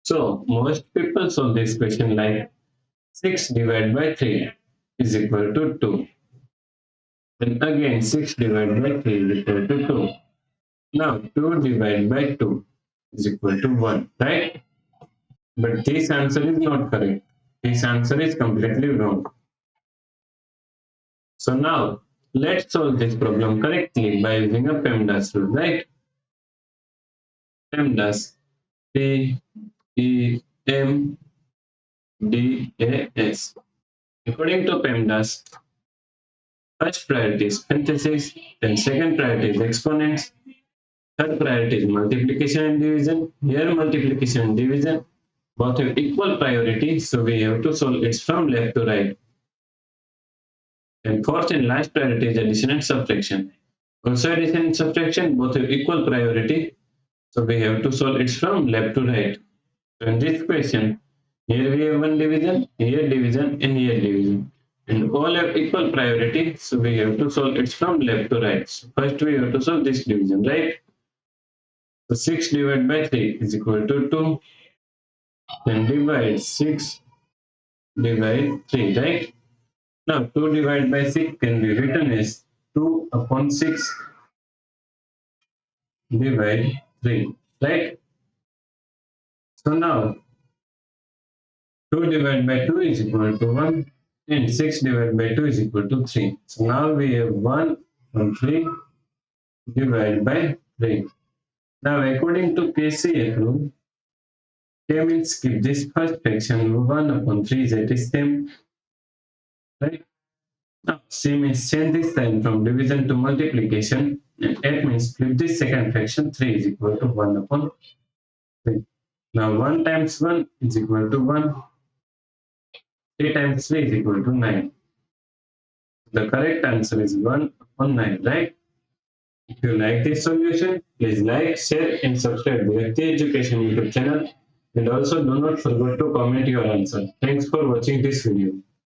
So most people solve this question like 6 divided by 3 is equal to 2. And again 6 divided by 3 is equal to 2. Now 2 divided by 2 is equal to 1, right? But this answer is not correct. This answer is completely wrong. So now let's solve this problem correctly by using a PEMDAS rule, right? PEMDAS, PEMDAS. According to PEMDAS, first priority is parentheses, then second priority is exponents, third priority is multiplication and division. Here multiplication and division both have equal priority, so we have to solve it from left to right. And fourth and last priority is addition and subtraction. Also addition and subtraction both have equal priority, so we have to solve it from left to right. So in this question, here we have one division, here division, and here division. And all have equal priority, so we have to solve it from left to right. So first we have to solve this division, right? So 6 divided by 3 is equal to 2. Then divide 6 divide 3, right? Now 2 divided by 6 can be written as 2 upon 6 divide 3, right? So now 2 divided by 2 is equal to 1 and 6 divided by 2 is equal to 3. So now we have 1 upon 3 divided by 3. Now according to KCF rule, K means keep this first fraction 1 upon 3 is at its same, right? Now C means change this sign from division to multiplication, and F means flip this second fraction 3 is equal to 1 upon 3. Now 1 times 1 is equal to 1, 3 times 3 is equal to 9. The correct answer is 1 upon 9, right? If you like this solution, please like, share, and subscribe to the Education YouTube channel. And also do not forget to comment your answer. Thanks for watching this video.